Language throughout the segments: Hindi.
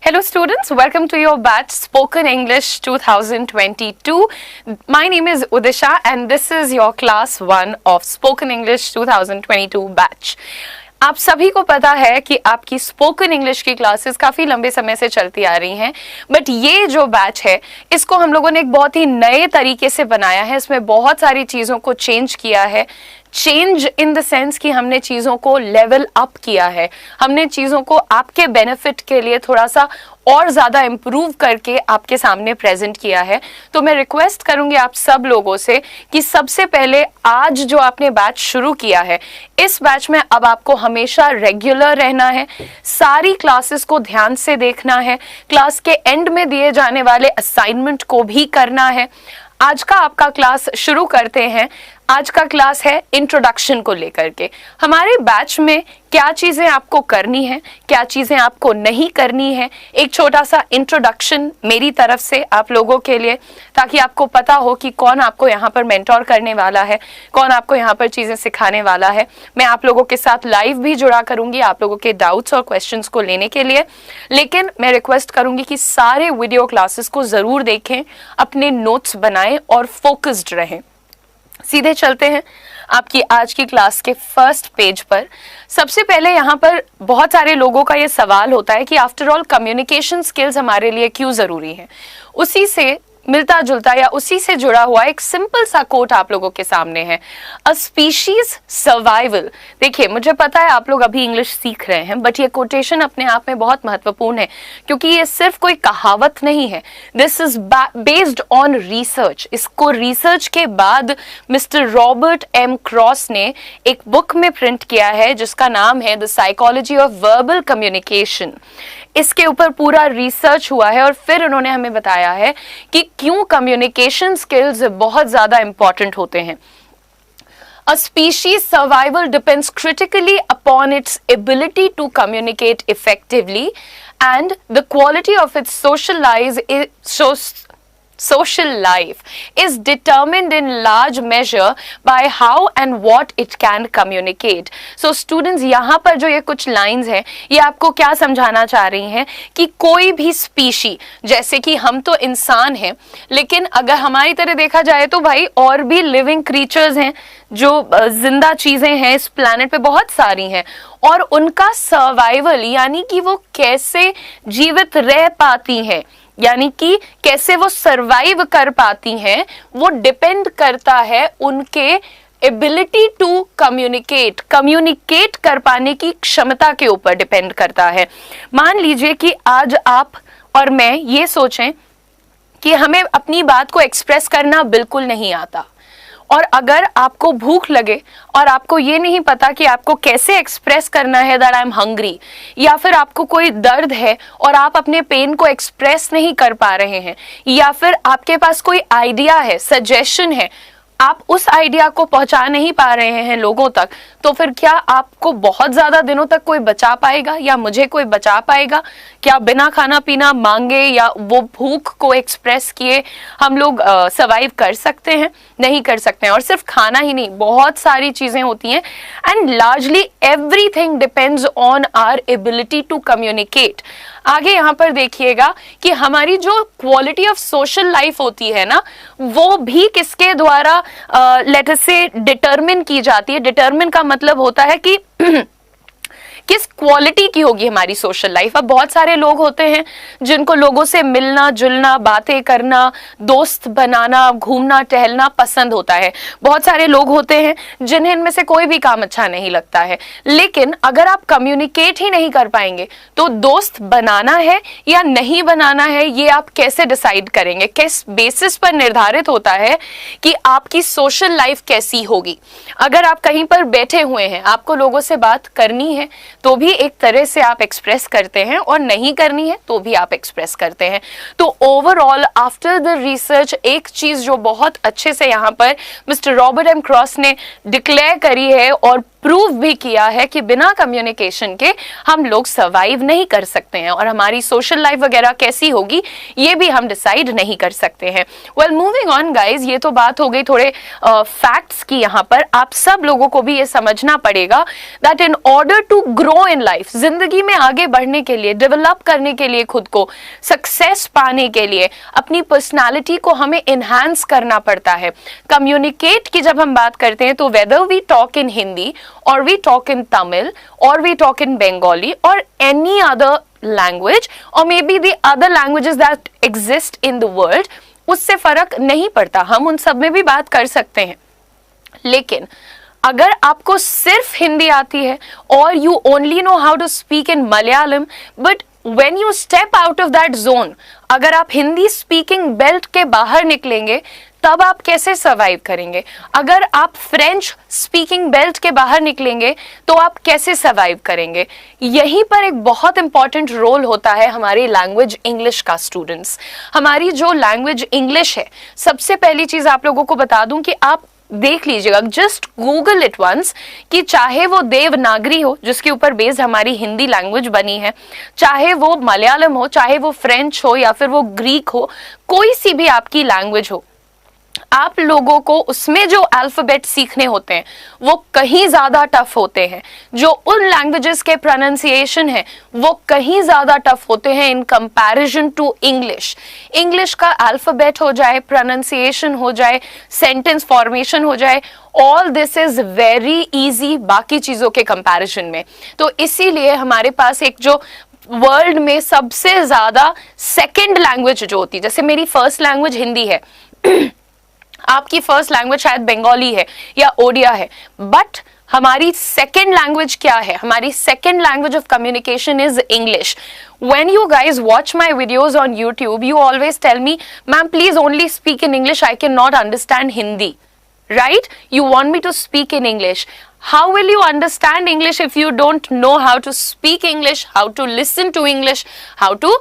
Hello students, welcome to your batch Spoken English 2022. My name is Udisha and this is your class 1 of Spoken English 2022 batch. आप सभी को पता है कि आपकी स्पोकन इंग्लिश की क्लासेस काफ़ी लंबे समय से चलती आ रही हैं, बट ये जो बैच है इसको हम लोगों ने एक बहुत ही नए तरीके से बनाया है. इसमें बहुत सारी चीज़ों को चेंज किया है. चेंज इन द सेंस कि हमने चीज़ों को लेवल अप किया है. हमने चीज़ों को आपके बेनिफिट के लिए थोड़ा सा और ज़्यादा इम्प्रूव करके आपके सामने प्रेजेंट किया है. तो मैं रिक्वेस्ट करूंगी आप सब लोगों से कि सबसे पहले आज जो आपने बैच शुरू किया है, इस बैच में अब आपको हमेशा रेगुलर रहना है. सारी क्लासेस को ध्यान से देखना है. क्लास के एंड में दिए जाने वाले असाइनमेंट को भी करना है. आज का आपका क्लास शुरू करते हैं. आज का क्लास है इंट्रोडक्शन को लेकर के. हमारे बैच में क्या चीजें आपको करनी है, क्या चीजें आपको नहीं करनी है, एक छोटा सा इंट्रोडक्शन मेरी तरफ से आप लोगों के लिए, ताकि आपको पता हो कि कौन आपको यहाँ पर मेंटोर करने वाला है, कौन आपको यहाँ पर चीजें सिखाने वाला है. मैं आप लोगों के साथ लाइव भी जुड़ा करूंगी आप लोगों के डाउट्स और क्वेश्चंस को लेने के लिए. लेकिन मैं रिक्वेस्ट करूंगी कि सारे वीडियो क्लासेस को जरूर देखें, अपने नोट्स बनाएं और फोकस्ड रहें. सीधे चलते हैं आपकी आज की क्लास के फर्स्ट पेज पर. सबसे पहले यहाँ पर बहुत सारे लोगों का ये सवाल होता है कि आफ्टर ऑल कम्युनिकेशन स्किल्स हमारे लिए क्यों जरूरी है. उसी से मिलता जुलता या उसी से जुड़ा हुआ एक सिंपल सा कोट आप लोगों के सामने है. A species survival. देखिए, मुझे पता है आप लोग अभी इंग्लिश सीख रहे हैं, बट ये कोटेशन अपने आप में बहुत महत्वपूर्ण है, क्योंकि ये सिर्फ कोई कहावत नहीं है. This is based on research. इसको रिसर्च के बाद मिस्टर रॉबर्ट एम क्रॉस ने एक बुक में प्रिंट किया है जिसका नाम है the psychology of verbal communication. इसके ऊपर पूरा रिसर्च हुआ है और फिर उन्होंने हमें बताया है कि क्यों कम्युनिकेशन स्किल्स बहुत ज्यादा इंपॉर्टेंट होते हैं. A species' survival depends critically upon its ability to communicate effectively, and the quality of its social life is determined in large measure by how and what it can communicate. So students, यहाँ पर जो ये कुछ lines हैं, ये आपको क्या समझाना चाह रही हैं कि कोई भी स्पीशी, जैसे कि हम तो इंसान हैं, लेकिन अगर हमारी तरह देखा जाए तो भाई और भी लिविंग क्रीचर्स हैं, जो जिंदा चीजें हैं इस प्लैनेट पे बहुत सारी हैं, और उनका सर्वाइवल यानी कि वो कैसे जीवित रह पाती हैं, यानी कि कैसे वो सरवाइव कर पाती हैं, वो डिपेंड करता है उनके एबिलिटी टू कम्युनिकेट कर पाने की क्षमता के ऊपर डिपेंड करता है. मान लीजिए कि आज आप और मैं ये सोचें कि हमें अपनी बात को एक्सप्रेस करना बिल्कुल नहीं आता, और अगर आपको भूख लगे और आपको ये नहीं पता कि आपको कैसे एक्सप्रेस करना है दैट आई एम हंग्री, या फिर आपको कोई दर्द है और आप अपने पेन को एक्सप्रेस नहीं कर पा रहे हैं, या फिर आपके पास कोई आइडिया है, सजेशन है, आप उस आइडिया को पहुंचा नहीं पा रहे हैं लोगों तक, तो फिर क्या आपको बहुत ज्यादा दिनों तक कोई बचा पाएगा, या मुझे कोई बचा पाएगा? क्या बिना खाना पीना मांगे या वो भूख को एक्सप्रेस किए हम लोग सर्वाइव कर सकते हैं? नहीं कर सकते हैं. और सिर्फ खाना ही नहीं, बहुत सारी चीजें होती हैं, and largely everything depends on our ability to communicate. आगे यहाँ पर देखिएगा कि हमारी जो क्वालिटी ऑफ सोशल लाइफ होती है ना, वो भी किसके द्वारा लेट अस से डिटरमिन की जाती है. डिटरमिन का मतलब होता है कि किस क्वालिटी की होगी हमारी सोशल लाइफ. अब बहुत सारे लोग होते हैं जिनको लोगों से मिलना जुलना, बातें करना, दोस्त बनाना, घूमना टहलना पसंद होता है. बहुत सारे लोग होते हैं जिन्हें इनमें से कोई भी काम अच्छा नहीं लगता है. लेकिन अगर आप कम्युनिकेट ही नहीं कर पाएंगे तो दोस्त बनाना है या नहीं बनाना है, ये आप कैसे डिसाइड करेंगे? किस बेसिस पर निर्धारित होता है कि आपकी सोशल लाइफ कैसी होगी? अगर आप कहीं पर बैठे हुए हैं, आपको लोगों से बात करनी है तो भी एक तरह से आप एक्सप्रेस करते हैं, और नहीं करनी है तो भी आप एक्सप्रेस करते हैं. तो ओवरऑल आफ्टर द रिसर्च एक चीज जो बहुत अच्छे से यहाँ पर मिस्टर रॉबर्ट एम क्रॉस ने डिक्लेयर करी है और प्रूव भी किया है कि बिना कम्युनिकेशन के हम लोग सर्वाइव नहीं कर सकते हैं, और हमारी सोशल लाइफ वगैरह कैसी होगी ये भी हम डिसाइड नहीं कर सकते हैं। वेल मूविंग ऑन गाइज, ये तो बात हो गई थोड़े फैक्ट्स की। यहाँ पर आप सब लोगों को भी ये समझना पड़ेगा that in order to grow in life, जिंदगी में आगे बढ़ने के लिए, डेवलप करने के लिए, खुद को सक्सेस पाने के लिए, अपनी पर्सनालिटी को हमें इनहैंस करना पड़ता है। कम्युनिकेट की जब हम बात करते हैं तो whether we talk in Hindi और वी टॉक इन तमिल और वी टॉक इन बंगाली और एनी अदर लैंग्वेज और may be the other languages that exist in the world, उससे फर्क नहीं पड़ता, हम उन सब में भी बात कर सकते हैं। लेकिन अगर आपको सिर्फ हिंदी आती है और you only know how to speak in Malayalam, but when you step out of that zone, अगर आप हिंदी स्पीकिंग बेल्ट के बाहर निकलेंगे तब आप कैसे सर्वाइव करेंगे? अगर आप फ्रेंच स्पीकिंग बेल्ट के बाहर निकलेंगे तो आप कैसे सर्वाइव करेंगे? यहीं पर एक बहुत इंपॉर्टेंट रोल होता है हमारी लैंग्वेज इंग्लिश का। स्टूडेंट्स, हमारी जो लैंग्वेज इंग्लिश है, सबसे पहली चीज आप लोगों को बता दूं कि आप देख लीजिएगा, जस्ट गूगल इट वंस, कि चाहे वो देवनागरी हो जिसके ऊपर बेस्ड हमारी हिंदी लैंग्वेज बनी है, चाहे वो मलयालम हो, चाहे वो फ्रेंच हो या फिर वो ग्रीक हो, कोई सी भी आपकी लैंग्वेज हो, आप लोगों को उसमें जो अल्फाबेट सीखने होते हैं वो कहीं ज्यादा टफ होते हैं। जो उन लैंग्वेजेस के प्रोनाउंसिएशन है वो कहीं ज्यादा टफ होते हैं in comparison to English. English का अल्फाबेट हो जाए, प्रोनाउंसिएशन हो जाए, सेंटेंस फॉर्मेशन हो जाए, all this is very easy बाकी चीजों के कंपैरिजन में। तो इसीलिए हमारे पास एक जो वर्ल्ड में सबसे ज्यादा सेकेंड लैंग्वेज जो होती है, जैसे मेरी फर्स्ट लैंग्वेज हिंदी है आपकी फर्स्ट लैंग्वेज शायद बंगाली है या ओडिया है, बट हमारी सेकेंड लैंग्वेज क्या है? हमारी second language of communication is English. When you guys watch my videos on YouTube, you always tell me, ma'am, please only speak in English. I cannot understand Hindi. Right? You want me to speak in English. How will you understand English if you don't know how to speak English, how to listen to English, how to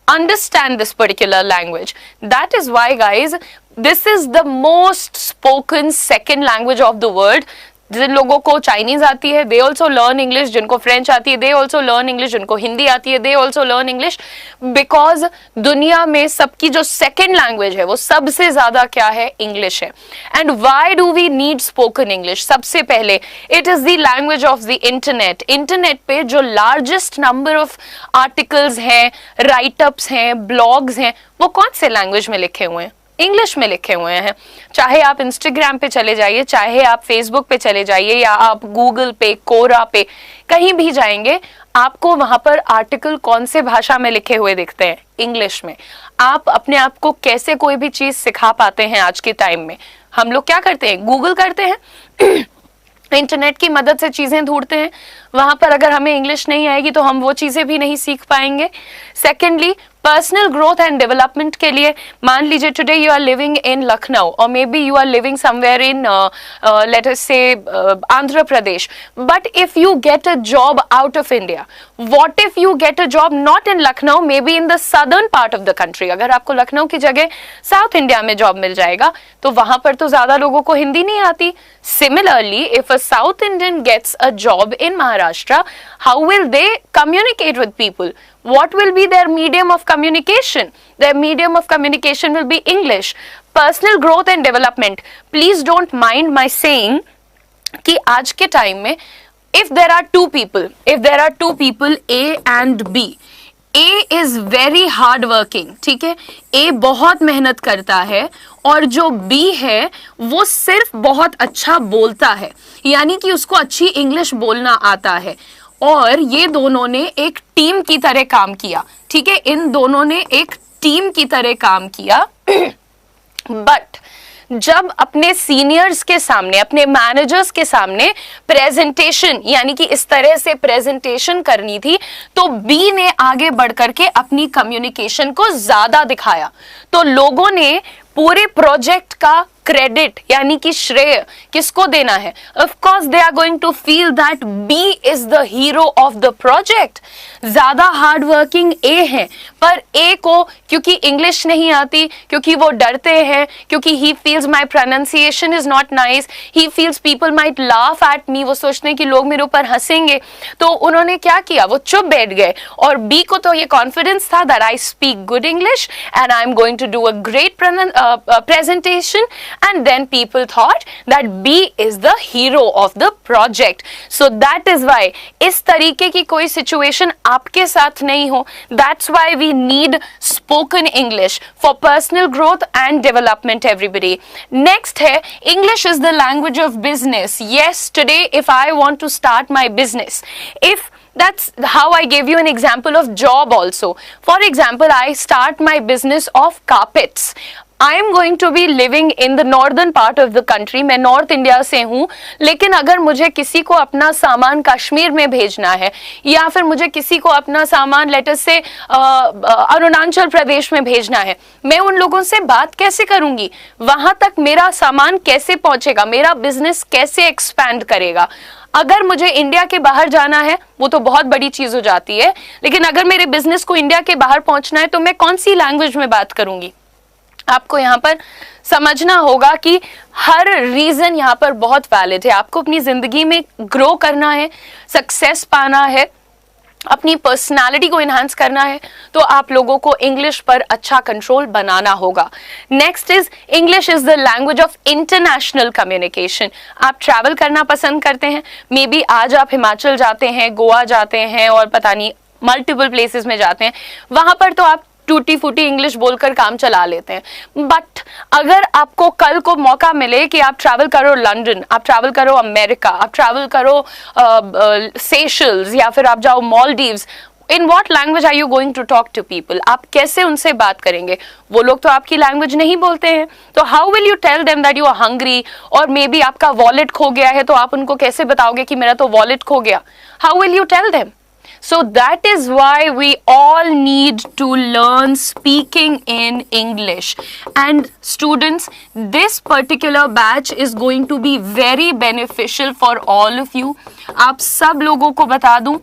understand this particular language? That is why, guys, this is the most spoken second language of the world. जिन लोगों को चाइनीज आती है दे ऑल्सो लर्न इंग्लिश, जिनको फ्रेंच आती है दे ऑल्सो लर्न इंग्लिश, जिनको हिंदी आती है they also learn English, because दुनिया में सबकी जो सेकेंड लैंग्वेज है वो सबसे ज्यादा क्या है? इंग्लिश है। And why do we need spoken English? सबसे पहले it is the language of the internet. Internet पे जो लार्जेस्ट नंबर ऑफ आर्टिकल्स हैं, राइटअप्स हैं, ब्लॉग्स हैं, वो कौन से लैंग्वेज में लिखे हुए हैं? इंग्लिश में लिखे हुए हैं। चाहे आप इंस्टाग्राम पे चले जाइए, चाहे आप फेसबुक पे चले जाइए, या आप गूगल पे, कोरा पे, कहीं भी जाएंगे आपको वहां पर आर्टिकल कौन से भाषा में लिखे हुए दिखते हैं? इंग्लिश में। आप अपने आप को कैसे कोई भी चीज सिखा पाते हैं आज के टाइम में? हम लोग क्या करते हैं? गूगल करते हैं इंटरनेट की मदद से चीजें ढूंढते हैं। वहां पर अगर हमें इंग्लिश नहीं आएगी तो हम वो चीजें भी नहीं सीख पाएंगे। Secondly, personal growth and development के लिए, मान लीजिए today you are living in Lucknow और maybe you are living somewhere in let us say Andhra Pradesh, but if you get a job out of India, what if you get a job not in Lucknow, maybe in the southern part of the country? अगर आपको लखनऊ की जगह साउथ इंडिया में जॉब मिल जाएगा तो वहां पर तो ज्यादा लोगों को हिंदी नहीं आती। Similarly, if a South Indian gets a job in Maharashtra, how will they communicate with people? What will be their medium of communication? Their medium of communication will be English. Personal growth and development. Please don't mind my saying कि आज के टाइम में if there are two people A and B, A is very hard working, ठीक है, A बहुत मेहनत करता है और जो B है वो सिर्फ बहुत अच्छा बोलता है, यानी कि उसको अच्छी इंग्लिश बोलना आता है, और ये दोनों ने एक टीम की तरह काम किया। ठीक है, इन दोनों ने एक टीम की तरह काम किया, बट जब अपने सीनियर्स के सामने, अपने मैनेजर्स के सामने प्रेजेंटेशन, यानी कि इस तरह से प्रेजेंटेशन करनी थी, तो बी ने आगे बढ़कर के अपनी कम्युनिकेशन को ज्यादा दिखाया। तो लोगों ने पूरे प्रोजेक्ट का क्रेडिट यानी कि श्रेय किसको देना है? Of course they are going to feel that B is the hero of the project. ज्यादा हार्ड वर्किंग ए है, पर ए को क्योंकि इंग्लिश नहीं आती, क्योंकि वो डरते हैं, क्योंकि he feels my pronunciation is not nice, he feels people might laugh at me, वो सोचते हैं कि लोग मेरे ऊपर हंसेंगे, तो उन्होंने क्या किया, वो चुप बैठ गए. और बी को तो ये कॉन्फिडेंस था that I speak good English and I am going to do a great presentation. And then people thought that B is the hero of the project. So that is why इस तरीके की कोई situation आपके साथ नहीं हो. That's why we need spoken English for personal growth and development, everybody. Next है, English is the language of business. Yes, today if I want to start my business, that's how I gave you an example of job also. For example, I start my business of carpets. I am going to be living in the northern part of the country. मैं नॉर्थ इंडिया से हूँ, लेकिन अगर मुझे किसी को अपना सामान कश्मीर में भेजना है, या फिर मुझे किसी को अपना सामान लेटर से अरुणाचल प्रदेश में भेजना है, मैं उन लोगों से बात कैसे करूंगी? वहां तक मेरा सामान कैसे पहुंचेगा? मेरा बिजनेस कैसे एक्सपैंड करेगा? अगर मुझे इंडिया के बाहर जाना है, वो तो बहुत बड़ी चीज हो जाती है, लेकिन अगर मेरे बिजनेस को इंडिया के बाहर पहुंचना है, तो मैं कौन सी लैंग्वेज में बात करूंगी? आपको यहाँ पर समझना होगा कि हर रीजन यहाँ पर बहुत वैलिड है. आपको अपनी जिंदगी में ग्रो करना है, सक्सेस पाना है, अपनी पर्सनालिटी को एनहांस करना है, तो आप लोगों को इंग्लिश पर अच्छा कंट्रोल बनाना होगा. Next is English is the language of international communication. आप ट्रैवल करना पसंद करते हैं, मे बी आज आप हिमाचल जाते हैं, गोवा जाते हैं और पता नहीं मल्टीपल प्लेसेस में जाते हैं, वहां पर तो आप टूटी फूटी इंग्लिश बोलकर काम चला लेते हैं. बट अगर आपको कल को मौका मिले कि आप ट्रैवल करो लंदन, आप ट्रैवल करो अमेरिका, आप ट्रैवल करो सेशल्स, या फिर आप जाओ Maldives, in what language are you going to talk to people? आप कैसे उनसे बात करेंगे? वो लोग तो आपकी लैंग्वेज नहीं बोलते हैं, तो how will you tell them that you are hungry? और मे बी आपका वॉलेट खो गया है, तो आप उनको कैसे बताओगे कि मेरा तो वॉलेट खो गया? How will you tell them? So that is why we all need to learn speaking in English. And students, this particular batch is going to be very beneficial for all of you. आप सब लोगों को बता दूं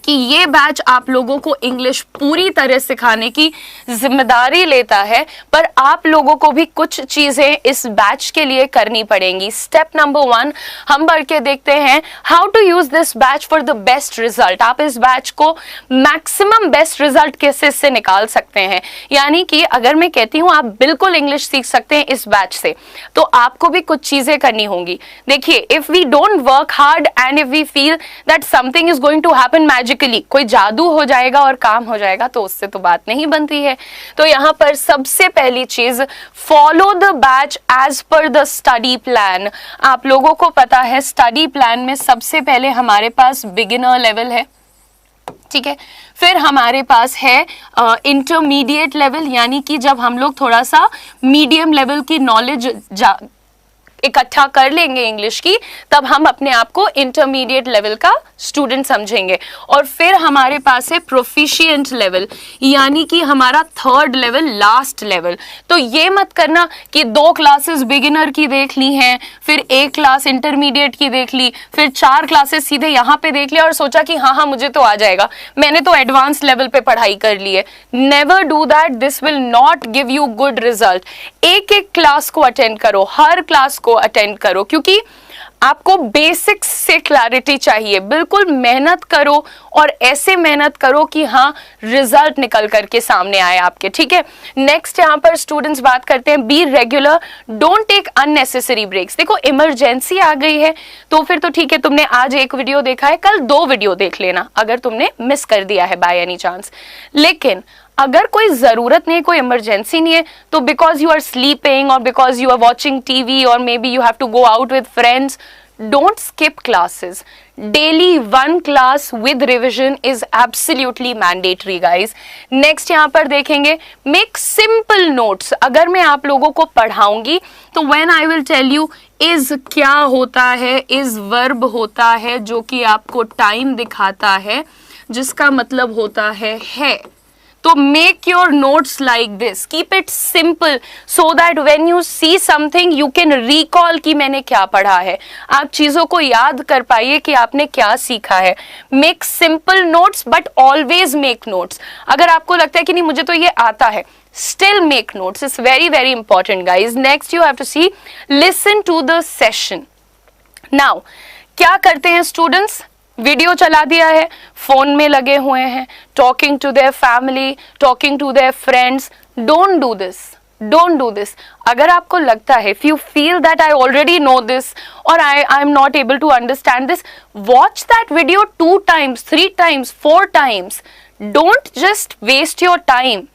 कि ये बैच आप लोगों को इंग्लिश पूरी तरह सिखाने की जिम्मेदारी लेता है, पर आप लोगों को भी कुछ चीजें इस बैच के लिए करनी पड़ेंगी. स्टेप नंबर 1 हम बढ़ के देखते हैं, how to use this batch for the best result. आप इस बैच को मैक्सिमम बेस्ट रिजल्ट कैसे से निकाल सकते हैं. यानी कि अगर मैं कहती हूँ आप बिल्कुल इंग्लिश सीख सकते हैं इस बैच से, तो आपको भी कुछ चीजें करनी होंगी. देखिए, if we don't work hard and if we feel that something is going to happen magically, कोई जादू हो जाएगा और काम हो जाएगा, तो उससे तो बात नहीं बनती है. तो यहाँ पर सबसे पहली चीज, follow the batch as per the study plan. आप लोगों को पता है स्टडी प्लान में सबसे पहले हमारे पास बिगिनर लेवल है, ठीक है, फिर हमारे पास है इंटरमीडिएट लेवल, यानी कि जब हम लोग थोड़ा सा मीडियम लेवल की नॉलेज इकट्ठा कर लेंगे इंग्लिश की, तब हम अपने आप को इंटरमीडिएट लेवल का स्टूडेंट समझेंगे. और फिर हमारे पास है प्रोफिशिएंट लेवल, यानी कि हमारा थर्ड लेवल, लास्ट लेवल. तो ये मत करना कि 2 क्लासेस बिगिनर की देख ली हैं, फिर 1 क्लास इंटरमीडिएट की देख ली, फिर 4 क्लासेस सीधे यहाँ पे देख लिया और सोचा कि हाँ मुझे तो आ जाएगा, मैंने तो एडवांस लेवल पे पढ़ाई कर ली है. Never do that, this will not give you good result. एक एक क्लास को अटेंड करो, हर क्लास को अटेंड करो, क्योंकि आपको बेसिक्स से क्लैरिटी चाहिए. बिल्कुल मेहनत करो और ऐसे मेहनत करो कि हाँ रिजल्ट निकल करके सामने आए आपके, ठीक है. नेक्स्ट यहाँ पर स्टूडेंट्स बात करते हैं, be regular, don't take unnecessary breaks. देखो इमरजेंसी आ गई है तो फिर तो ठीक है, तुमने आज 1 वीडियो देखा है, कल 2 वीडियो देख लेना अगर तुमने मिस कर दिया है बाय एनी चांस. लेकिन अगर कोई जरूरत नहीं, कोई इमरजेंसी नहीं है, तो बिकॉज यू आर स्लीपिंग और because you are watching TV और maybe you have to go out with friends, don't skip classes. Daily 1 class with revision is absolutely mandatory guys. Next यहाँ पर देखेंगे, मेक सिंपल नोट्स. अगर मैं आप लोगों को पढ़ाऊंगी तो when I will tell you is क्या होता है, इज वर्ब होता है जो कि आपको टाइम दिखाता है, जिसका मतलब होता है. तो make your notes like this, keep it simple so that when you see something you can recall कि मैंने क्या पढ़ा है, आप चीजों को याद कर पाइए कि आपने क्या सीखा है। Make simple notes but always make notes. अगर आपको लगता है कि नहीं मुझे तो ये आता है, still make notes. It's very very important guys. Next you have to see, listen to the session. Now क्या करते हैं स्टूडेंट्स, वीडियो चला दिया है, फोन में लगे हुए हैं, talking to their family, talking to their friends. Don't do this, don't do this. अगर आपको लगता है, if you feel that I already know this or I am not able to understand this, watch that video 2 times, 3 times, 4 times. Don't just waste your time.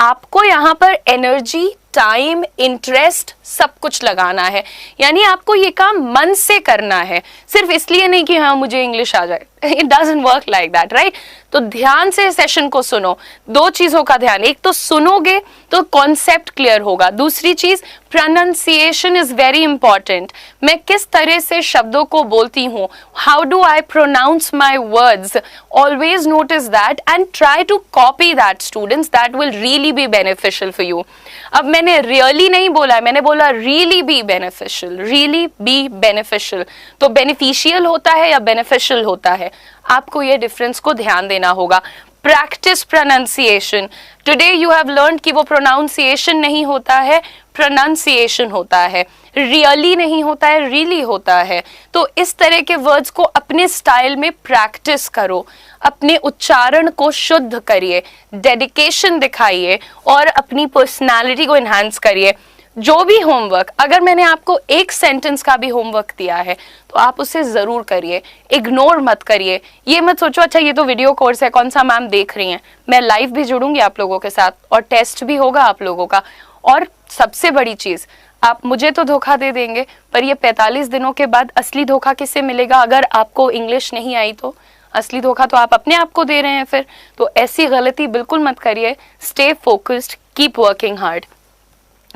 आपको यहाँ पर एनर्जी, टाइम, इंटरेस्ट सब कुछ लगाना है, यानी आपको ये काम मन से करना है, सिर्फ इसलिए नहीं कि हाँ मुझे इंग्लिश आ जाए। It doesn't work like that, right? तो ध्यान से सेशन को सुनो। 2 चीजों का ध्यान, एक तो सुनोगे तो कॉन्सेप्ट क्लियर होगा, दूसरी चीज प्रोनाउंसिएशन इज वेरी इंपॉर्टेंट। मैं किस तरह से शब्दों को बोलती हूँ, how do I pronounce my words, always notice that and try to copy that students, that will really be beneficial for you. अब मैंने रियली नहीं बोला है, मैंने बोला really be beneficial, really be beneficial. तो बेनिफिशियल होता है या बेनिफिशियल होता है, आपको ये डिफरेंस को ध्यान देना होगा। Practice pronunciation. Today you have learn कि वो प्रोनाउंसिएशन नहीं होता है, प्रोनाउंसिएशन होता है, रियली नहीं होता है, रियली होता है। तो इस तरह के वर्ड्स को अपने स्टाइल में प्रैक्टिस करो, अपने उच्चारण को शुद्ध करिए, डेडिकेशन दिखाइए और अपनी पर्सनालिटी को एनहांस करिए। जो भी होमवर्क, अगर मैंने आपको एक सेंटेंस का भी होमवर्क दिया है तो आप उसे जरूर करिए, इग्नोर मत करिए। ये मत सोचो अच्छा ये तो वीडियो कोर्स है, कौन सा मैम देख रही हैं। मैं लाइव भी जुड़ूंगी आप लोगों के साथ और टेस्ट भी होगा आप लोगों का। और सबसे बड़ी चीज, आप मुझे तो धोखा दे देंगे, पर ये 45 दिनों के बाद असली धोखा किससे मिलेगा? अगर आपको इंग्लिश नहीं आई तो असली धोखा तो आप अपने आप को दे रहे हैं फिर। तो ऐसी गलती बिल्कुल मत करिए। Stay focused, keep working hard.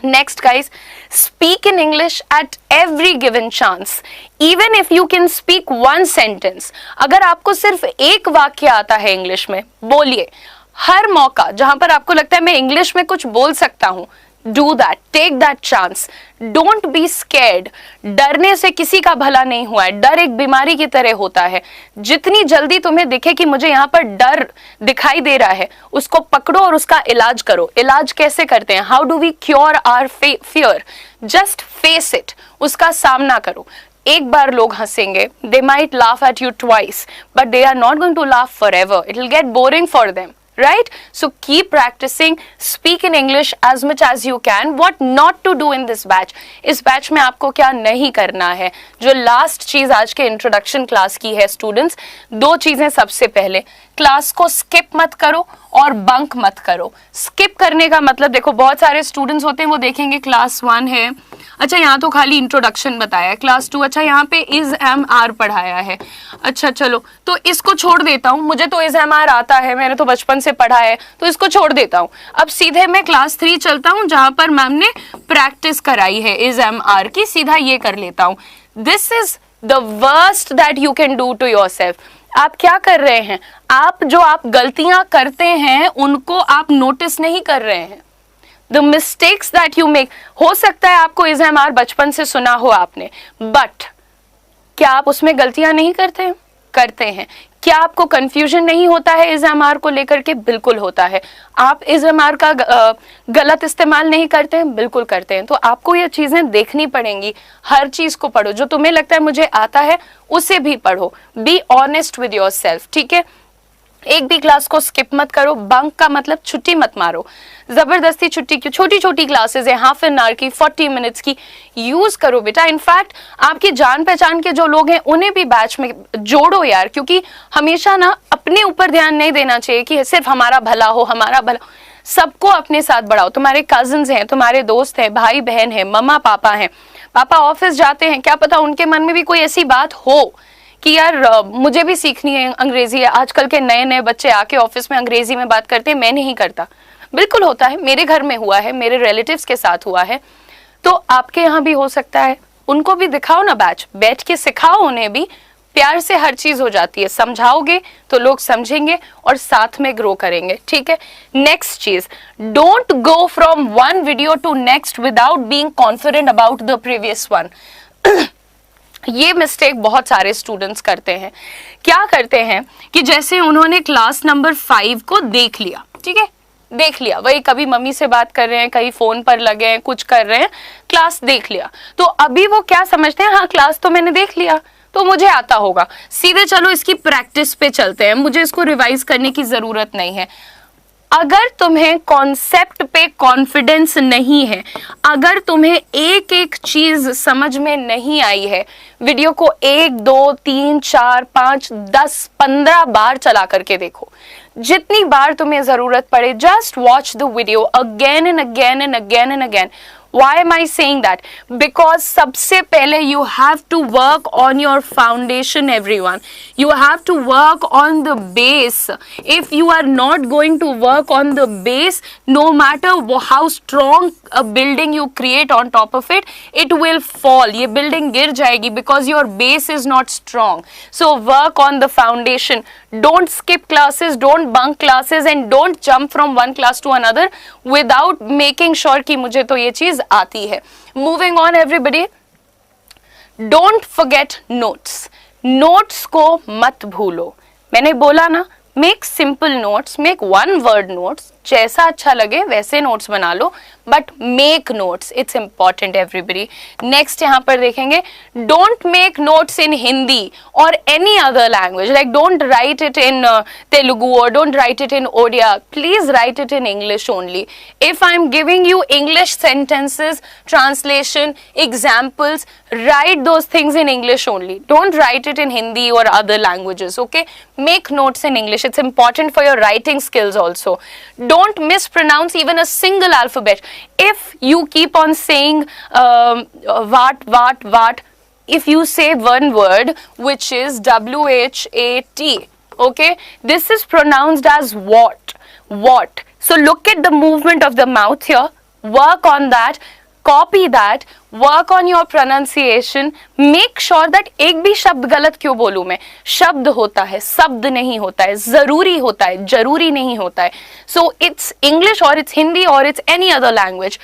Next guys, speak in English at every given chance. Even if you can speak one sentence, अगर आपको सिर्फ एक वाक्य आता है इंग्लिश में, बोलिए। हर मौका जहां पर आपको लगता है मैं इंग्लिश में कुछ बोल सकता हूं, do that, take that chance. Don't be scared. डरने से किसी का भला नहीं हुआ है, डर एक बीमारी की तरह होता है। जितनी जल्दी तुम्हें दिखे कि मुझे यहाँ पर डर दिखाई दे रहा है, उसको पकड़ो और उसका इलाज करो। इलाज कैसे करते हैं? How do we cure our fear? Just face it, उसका सामना करो। एक बार लोग हंसेंगे, they might laugh at you twice, but they are not going to laugh forever. It will get boring for them. Right? So keep practicing, speak in English as much as you can. What not to do in this batch? इस बैच में आपको क्या नहीं करना है? जो लास्ट चीज आज के इंट्रोडक्शन क्लास की है स्टूडेंट्स, 2 चीजें। सबसे पहले क्लास को स्किप मत करो और बंक मत करो। स्किप करने का मतलब देखो, बहुत सारे स्टूडेंट्स होते हैं वो देखेंगे क्लास 1 है, अच्छा यहाँ तो खाली इंट्रोडक्शन बताया है, क्लास 2 अच्छा यहाँ पे इज एम आर पढ़ाया है, अच्छा चलो तो इसको छोड़ देता हूँ, मुझे तो इज एम आर आता है, मैंने तो बचपन से पढ़ा है तो इसको छोड़ देता हूँ। अब सीधे मैं क्लास 3 चलता हूँ जहां पर मैम ने प्रैक्टिस कराई है इज एम आर की, सीधा ये कर लेता हूँ। This is the worst that you can do to yourself. आप क्या कर रहे हैं? आप गलतियां करते हैं उनको आप नोटिस नहीं कर रहे हैं। The mistakes that you make, हो सकता है आपको इज एम आर बचपन से सुना हो आपने, बट क्या आप उसमें गलतियां नहीं करते? करते हैं। क्या आपको कंफ्यूजन नहीं होता है इज एम आर को लेकर के? बिल्कुल होता है। आप इज एम आर का गलत इस्तेमाल नहीं करते हैं? बिल्कुल करते हैं। तो आपको ये चीजें देखनी पड़ेंगी। हर चीज को पढ़ो, जो तुम्हें लगता है मुझे आता है उसे भी पढ़ो। Be honest with your self, ठीक है? एक भी क्लास को स्किप मत करो। बंक का मतलब छुट्टी मत मारो, जबरदस्ती छुट्टी की। छोटी छोटी क्लासेस है, हाफ एन आवर की, 40 मिनट्स की, यूज करो बेटा। इनफैक्ट आपकी जान पहचान के जो लोग हैं उन्हें भी बैच में जोड़ो यार, क्योंकि हमेशा ना अपने ऊपर ध्यान नहीं देना चाहिए कि सिर्फ हमारा भला हो, हमारा भला। सबको अपने साथ बढ़ाओ। तुम्हारे कजिन्स हैं, तुम्हारे दोस्त हैं, भाई बहन हैं, मम्मा पापा हैं। पापा ऑफिस जाते हैं, क्या पता उनके मन में भी कोई ऐसी बात हो कि यार मुझे भी सीखनी है अंग्रेजी। है आजकल के नए नए बच्चे आके ऑफिस में अंग्रेजी में बात करते हैं, मैं नहीं करता। बिल्कुल होता है, मेरे घर में हुआ है, मेरे रिलेटिव्स के साथ हुआ है, तो आपके यहाँ भी हो सकता है। उनको भी दिखाओ ना बैच, बैठ के सिखाओ उन्हें भी, प्यार से हर चीज हो जाती है, समझाओगे तो लोग समझेंगे और साथ में ग्रो करेंगे, ठीक है। नेक्स्ट चीज, don't go from one video to next without being confident about the previous one. ये मिस्टेक बहुत सारे स्टूडेंट्स करते हैं। क्या करते हैं कि जैसे उन्होंने क्लास नंबर 5 को देख लिया, ठीक है, देख लिया, वही कभी मम्मी से बात कर रहे हैं, कहीं फोन पर लगे हैं, कुछ कर रहे हैं, क्लास देख लिया, तो अभी वो क्या समझते हैं, हाँ क्लास तो मैंने देख लिया तो मुझे आता होगा, सीधे चलो इसकी प्रैक्टिस पे चलते हैं, मुझे इसको रिवाइज करने की जरूरत नहीं है। अगर तुम्हें कॉन्सेप्ट पे कॉन्फिडेंस नहीं है, अगर तुम्हें एक एक चीज समझ में नहीं आई है, वीडियो को 1 2 3 4 5 10 15 बार चला करके देखो, जितनी बार तुम्हें जरूरत पड़े, just watch the video again and again and again and again. Why am I saying that? Because सबसे पहले you have to work on your foundation, everyone. You have to work on the base. If you are not going to work on the base, no matter how strong a building you create on top of it, it will fall. ये building गिर जाएगी because your base is not strong. So work on the foundation. Don't skip classes, don't bunk classes, and don't jump from one class to another without making sure कि मुझे तो ये चीज आती है। Moving on everybody, don't forget notes. Notes को मत भूलो। मैंने बोला ना, make simple notes, make one word notes, जैसा अच्छा लगे वैसे नोट्स बना लो, but make notes, it's important everybody. Next यहाँ पर देखेंगे, don't make notes in Hindi और any other language, like don't write it in Telugu और don't write it in Odia, please write it in English only. If I am giving you English sentences, translation, examples, write those things in English only. Don't write it in Hindi or other languages, okay? Make notes in English. It's important for your writing skills also. Don't mispronounce even a single alphabet. If you keep on saying what, if you say one word which is WHAT, okay? This is pronounced as what. So look at the movement of the mouth here. Work on that. Copy that, work on your pronunciation, make sure that एक भी शब्द गलत क्यों बोलूं मैं, शब्द होता है, शब्द नहीं होता है, जरूरी होता है, जरूरी नहीं होता है। So it's English or it's Hindi or it's any other language.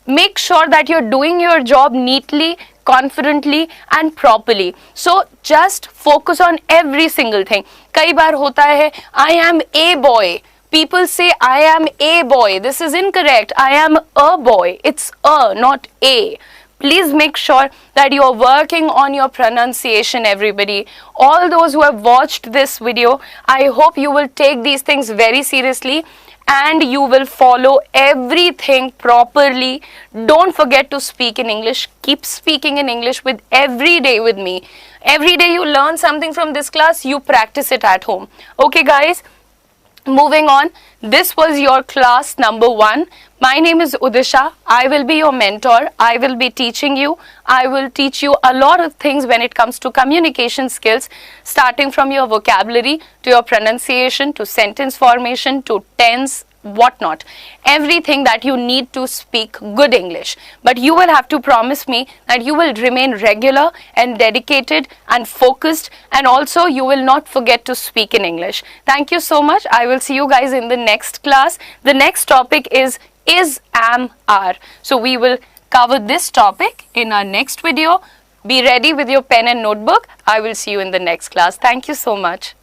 Make sure that you're doing your job neatly, confidently and properly. So just focus on every single thing. कई बार होता है, I am a boy. People say I am a boy. This is incorrect. I am a boy. It's a, not a. Please make sure that you are working on your pronunciation, everybody. All those who have watched this video, I hope you will take these things very seriously and you will follow everything properly. Don't forget to speak in English. Keep speaking in English with every day with me. Every day you learn something from this class, you practice it at home. Okay, guys? Moving on, this was your class number 1. My name is Udisha. I will be your mentor. I will be teaching you. I will teach you a lot of things when it comes to communication skills, starting from your vocabulary to your pronunciation to sentence formation to tense, whatnot. Everything that you need to speak good English. But you will have to promise me that you will remain regular and dedicated and focused, and also you will not forget to speak in English. Thank you so much. I will see you guys in the next class. The next topic is, am, are. So we will cover this topic in our next video. Be ready with your pen and notebook. I will see you in the next class. Thank you so much.